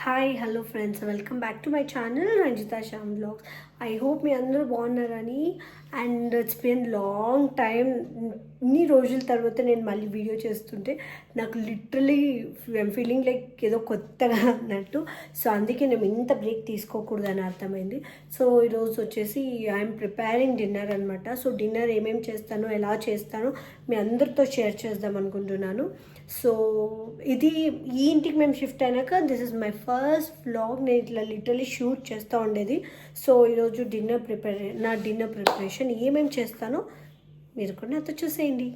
Hi hello friends, welcome back to my channel Ranjitha Shyam blogs. I hope మీ అందరూ బాగున్నారని. And it's been long time, ఇన్ని రోజుల తర్వాత నేను మళ్ళీ వీడియో చేస్తుంటే నాకు లిటరలీ ఐమ్ ఫీలింగ్ లైక్ ఏదో కొత్తగా అన్నట్టు. సో అందుకే నేను ఇంత బ్రేక్ తీసుకోకూడదని అర్థమైంది. సో ఈరోజు వచ్చేసి ఐఎమ్ ప్రిపేరింగ్ డిన్నర్ అనమాట. సో డిన్నర్ ఏమేమి చేస్తానో, ఎలా చేస్తానో మీ అందరితో షేర్ చేద్దాం అనుకుంటున్నాను. సో ఇది ఈ ఇంటికి మేము షిఫ్ట్ అయినాక this is my first vlog. నేను ఇట్లా లిటరలీ షూట్ చేస్తూ ఉండేది. సో ఈరోజు నా డిన్నర్ ప్రిపరేషన్ ఏమేమి చేస్తానో మీరు కూడా నాతో చూసేయండి.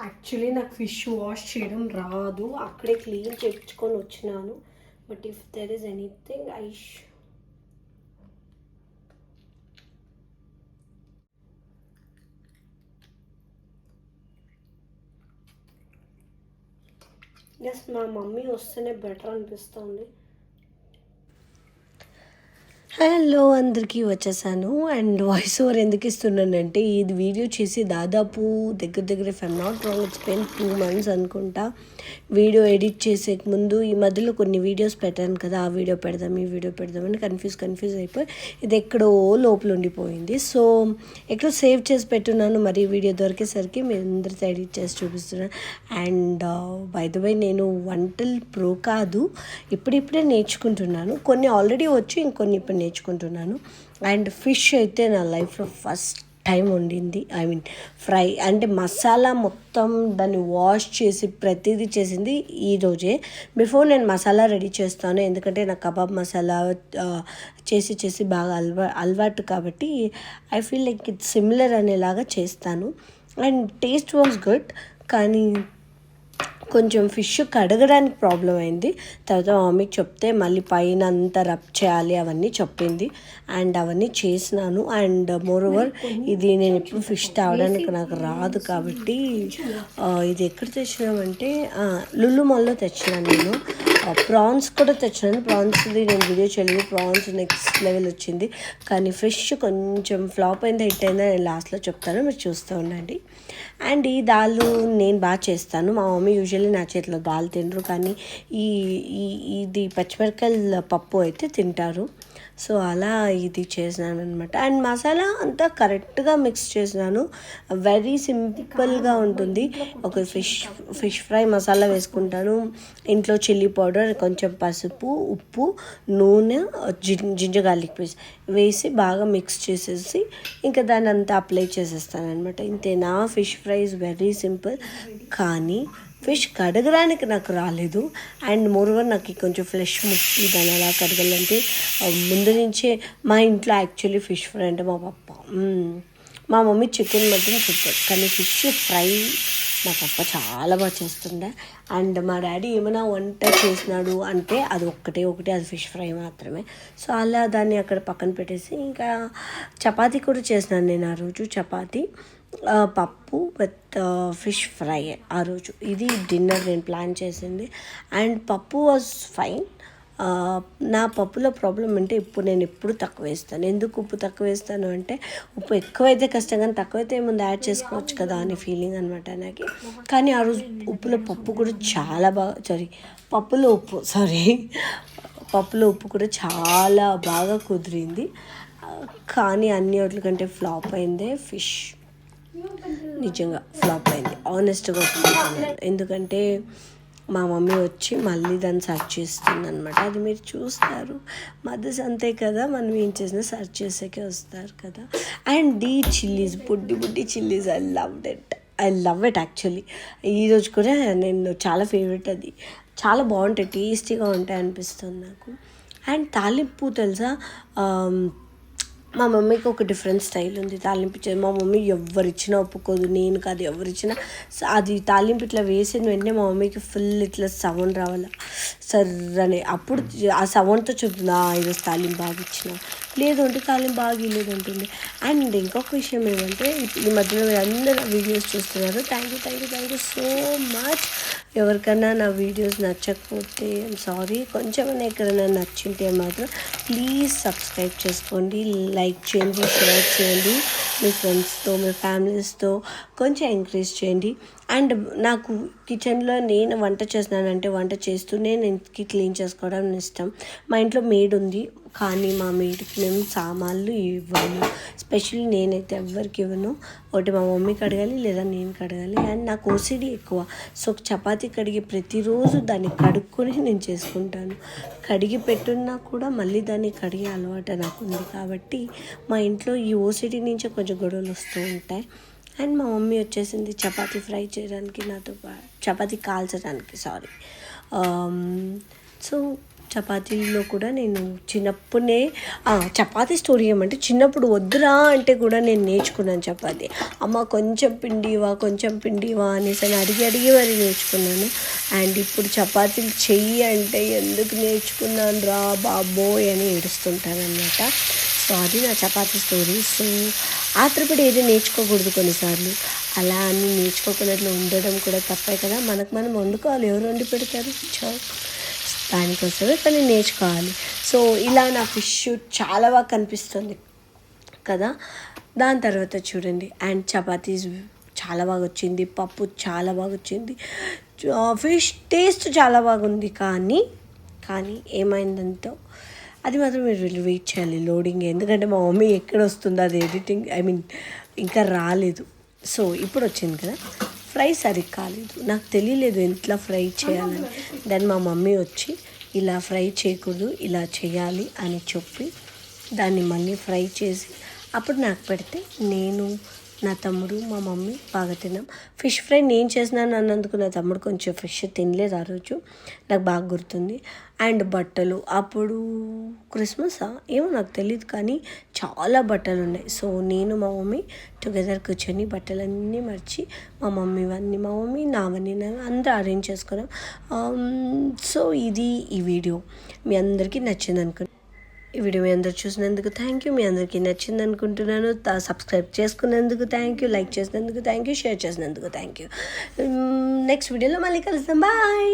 యాక్చువల్లీ నాకు ఫిష్ వాష్ చేయడం రాదు, అక్కడే క్లీన్ చేయించుకొని వచ్చినాను. But if there is anything else, మా మమ్మీ వస్తేనే బెటర్ అనిపిస్తుంది. హలో, అందరికీ వచ్చేసాను. అండ్ వాయిస్ ఓవర్ ఎందుకు ఇస్తున్నానంటే ఇది వీడియో చేసి దాదాపు దగ్గర if I'm not wrong it's been 2 months అనుకుంటా. వీడియో ఎడిట్ చేసే ముందు ఈ మధ్యలో కొన్ని వీడియోస్ పెట్టాను కదా, ఆ వీడియో పెడదాం ఈ వీడియో పెడదామని కన్ఫ్యూజ్ అయిపోయి ఇది ఎక్కడో లోపల ఉండిపోయింది. సో ఎక్కడో సేవ్ చేసి పెట్టున్నాను, మరి వీడియో దొరికేసరికి మీ అందరితో ఎడిట్ చేసి చూపిస్తున్నాను. అండ్ బై ద వే, నేను వంటలు ప్రో కాదు, ఇప్పుడిప్పుడే నేర్చుకుంటున్నాను. కొన్ని ఆల్రెడీ వచ్చి ఇంకొన్ని ఇప్పుడు నేర్చుకుంటున్నాను. అండ్ ఫిష్ అయితే నా లైఫ్లో ఫస్ట్ టైం వండింది. ఐ మీన్ ఫ్రై అంటే మసాలా మొత్తం దాన్ని వాష్ చేసి ప్రతిదీ చేసింది ఈరోజే. బిఫోర్ నేను మసాలా రెడీ చేస్తాను, ఎందుకంటే నాకు కబాబ్ మసాలా చేసి బాగా అలవాటు కాబట్టి I feel like it's similar అనేలాగా చేస్తాను. అండ్ టేస్ట్ వాజ్ గుడ్, కానీ కొంచెం ఫిష్ కడగడానికి ప్రాబ్లం అయింది. తర్వాత మమ్మీకి చెప్తే మళ్ళీ పైన అంతా రబ్ చేయాలి అవన్నీ చెప్పింది. అండ్ అవన్నీ చేసినాను. అండ్ మోర్ ఓవర్ ఇది నేను ఎప్పుడు ఫిష్ తేవడానికి నాకు రాదు కాబట్టి ఇది ఎక్కడ తెచ్చినామంటే లులు మాల్లో తెచ్చినాను. నేను ప్రాన్స్ కూడా తెచ్చినాను. ప్రాన్స్ది నేను వీడియో చేయలేదు, ప్రాన్స్ నెక్స్ట్ లెవెల్ వచ్చింది. కానీ ఫిష్ కొంచెం ఫ్లాప్ అయిందా హిట్ అయిందా నేను లాస్ట్లో చెప్తాను, మీరు చూస్తూ ఉండండి. అండ్ ఈ దాల్ నేను బాగా చేస్తాను. మా మమ్మీ యూజువల్లీ నా చేతిలో దాల్ తినరు, కానీ ఇది పచ్చిమిరకాయల పప్పు అయితే తింటారు. సో అలా ఇది చేసినాను అనమాట. అండ్ మసాలా అంతా కరెక్ట్గా మిక్స్ చేసినాను. వెరీ సింపుల్గా ఉంటుంది. ఒక ఫిష్ ఫ్రై మసాలా వేసుకుంటాను. ఇంట్లో చిల్లీ పౌడర్, కొంచెం పసుపు, ఉప్పు, నూనె, జింజర్ గార్లిక్ పేస్ట్ వేసి బాగా మిక్స్ చేసేసి ఇంకా దాన్ని అంతా అప్లై చేసేస్తాను అనమాట. ఇంతే. నా fish fry is very simple, కానీ ఫిష్ కడగడానికి నాకు రాలేదు. అండ్ మోరోవర్ నాకు కొంచెం ఫ్లెష్ ముట్టి దాని అలా కడగాలంటే ముందు నుంచే మా ఇంట్లో యాక్చువల్లీ ఫిష్ ఫ్రై అంటే మా మమ్మీ చికెన్ మటన్ సూపర్, కానీ ఫిష్ ఫ్రై మా పప్ప చాలా బాగా చేస్తుండే. అండ్ మా డాడీ ఏమైనా వంట చేసినాడు అంటే అది ఒకటే అది ఫిష్ ఫ్రై మాత్రమే. సో అలా దాన్ని అక్కడ పక్కన పెట్టేసి ఇంకా చపాతీ కూడా చేసినాను నేను ఆ రోజు. చపాతీ, పప్పు విత్ ఫిష్ ఫ్రై ఆ రోజు. ఇది డిన్నర్ నేను ప్లాన్ చేసింది. అండ్ పప్పు వాజ్ ఫైన్. నా పప్పులో ప్రాబ్లం అంటే నేను ఎప్పుడు తక్కువ వేస్తాను. ఎందుకు ఉప్పు తక్కువ వేస్తాను అంటే ఉప్పు ఎక్కువైతే కష్టం, కానీ తక్కువైతే ముందు యాడ్ చేసుకోవచ్చు కదా అనే ఫీలింగ్ అనమాట నాకు. కానీ ఆ రోజు పప్పులో ఉప్పు కూడా చాలా బాగా కుదిరింది. కానీ అన్ని వాటి కంటే ఫ్లాప్ అయిందే ఫిష్. నిజంగా ఫ్లాప్ అయింది, ఆనెస్ట్గా ఒప్పుకుంటున్నాను. ఎందుకంటే మా మమ్మీ వచ్చి మళ్ళీ దాన్ని సర్చ్ చేస్తుంది అనమాట. అది మీరు చూస్తారు. మదర్స్ అంతే కదా, మనం ఏం చేసినా సర్చ్ చేసాకే వస్తారు కదా. అండ్ ఈ చిల్లీస్, బుడ్డి chillies, I love it actually. ఈరోజు కూడా నేను చాలా ఫేవరెట్. అది చాలా బాగుంటాయి, టేస్టీగా ఉంటాయి అనిపిస్తుంది నాకు. అండ్ తాలింపు తెలుసా, మా మమ్మీకి ఒక డిఫరెంట్ స్టైల్ ఉంది తాలింపు. మా మమ్మీ ఎవరిచ్చినా ఒప్పుకోదు, నేను కాదు ఎవరిచ్చినా. అది తాలింపు ఇట్లా వేసిన వెంటనే మా మమ్మీకి ఫుల్ ఇట్లా సౌండ్ రావాలి సర్రని. అప్పుడు ఆ సౌండ్తో చెప్తున్నా ఈరోజు తాలింపు బాగా ఇచ్చిన. లేదు అంటే తాలిం బాగా ఇల్లేదు అంటుంది. అండ్ ఇంకొక విషయం ఏమంటే ఈ మధ్యలో మీరు అందరూ వీడియోస్ చూస్తున్నారు. Thank you so much. ఎవరికైనా నా వీడియోస్ నచ్చకపోతే సారీ, కొంచెమైనా ఎక్కడైనా నచ్చింటే మాత్రం ప్లీజ్ సబ్స్క్రైబ్ చేసుకోండి, లైక్ చేయండి, షేర్ చేయండి మీ ఫ్రెండ్స్తో, మీ ఫ్యామిలీస్తో కొంచెం ఎంకరేజ్ చేయండి. అండ్ నాకు కిచెన్లో నేను వంట చేస్తున్నానంటే వంట చేస్తూనే నేను క్లీన్ చేసుకోవడం ఇష్టం. మా ఇంట్లో మేడ్ ఉంది, కానీ మా మేడ్కి మేము సామాన్లు ఇవ్వము. స్పెషల్లీ నేనైతే ఎవరికి ఇవ్వను. ఒకటి మా మమ్మీకి అడగాలి లేదా నేను కడగాలి. అండ్ నాకు ఓసిడి ఎక్కువ. సో చపాతీ కడిగి ప్రతిరోజు దాన్ని కడుక్కొని నేను చేసుకుంటాను. కడిగి పెట్టున్నా కూడా మళ్ళీ దాన్ని కడిగే అలవాటు నాకు ఉంది. కాబట్టి మా ఇంట్లో ఈ ఓసిడి నుంచే కొంచెం గొడవలు వస్తూ ఉంటాయి. అండ్ మా మమ్మీ వచ్చేసింది చపాతీ ఫ్రై చేయడానికి నాతో చపాతీ కాల్చడానికి సో చపాతీలో కూడా నేను చిన్నప్పుడే చపాతీ స్టోరీ ఏమంటే చిన్నప్పుడు వద్దురా అంటే కూడా నేను నేర్చుకున్నాను చపాతీ. అమ్మ కొంచెం పిండివా అనేసి అడిగి మరి నేర్చుకున్నాను. అండ్ ఇప్పుడు చపాతీలు చెయ్యి అంటే ఎందుకు నేర్చుకున్నాను రా బాబోయ్ అని ఏడుస్తుంటాను అన్నమాట. సో అది నా చపాతీ స్టోరీ. సో ఆత్రపడి ఏది నేర్చుకోకూడదు కొన్నిసార్లు. అలా అని నేర్చుకోకున్నట్లు ఉండడం కూడా తప్పే కదా. మనం వండుకోవాలి, ఎవరు వండి పెడతారు? దానికోసమే కానీ నేర్చుకోవాలి. సో ఇలా నా ఫిష్ చాలా బాగా కనిపిస్తుంది కదా. దాని తర్వాత చూడండి, అండ్ చపాతీస్ చాలా బాగా వచ్చింది, పప్పు చాలా బాగా వచ్చింది, ఫిష్ టేస్ట్ చాలా బాగుంది. కానీ ఏమైందంటే అది మాత్రం మీరు వెయిట్ చేయాలి లోడింగ్. ఎందుకంటే మా మమ్మీ ఎక్కడ వస్తుందో అది ఎడిటింగ్ ఇంకా రాలేదు. సో ఇప్పుడు వచ్చింది కదా. ఫ్రై సరిగ్గా కాలేదు, నాకు తెలియలేదు ఎట్లా ఫ్రై చేయాలని. దాన్ని మా మమ్మీ వచ్చి ఇలా ఫ్రై చేయకూడదు, ఇలా చేయాలి అని చెప్పి దాన్ని మళ్ళీ ఫ్రై చేసి అప్పుడు నాకు పెడితే నేను, నా తమ్ముడు, మా మమ్మీ బాగా తిన్నాం. ఫిష్ ఫ్రై నేను చేసినాను అన్నందుకు నా తమ్ముడు కొంచెం ఫిష్ తినలేదు ఆ రోజు, నాకు బాగా గుర్తుంది. అండ్ బట్టలు అప్పుడు క్రిస్మసా ఏమో నాకు తెలియదు, కానీ చాలా బట్టలు ఉన్నాయి. సో నేను మా మమ్మీ టుగెదర్ కూర్చొని బట్టలన్నీ మర్చి మా మమ్మీ నావన్నీ అందరూ అరేంజ్ చేసుకున్నాం. సో ఇది ఈ వీడియో మీ అందరికీ నచ్చింది అనుకుంటున్నాను. ఈ వీడియో మీ అందరు చూసినందుకు థ్యాంక్ యూ. మీ అందరికీ నచ్చింది అనుకుంటున్నాను. సబ్స్క్రైబ్ చేసుకున్నందుకు థ్యాంక్ యూ, లైక్ చేసినందుకు థ్యాంక్ యూ, షేర్ చేసినందుకు థ్యాంక్ యూ. నెక్స్ట్ వీడియోలో మళ్ళీ కలుద్దాం. బాయ్.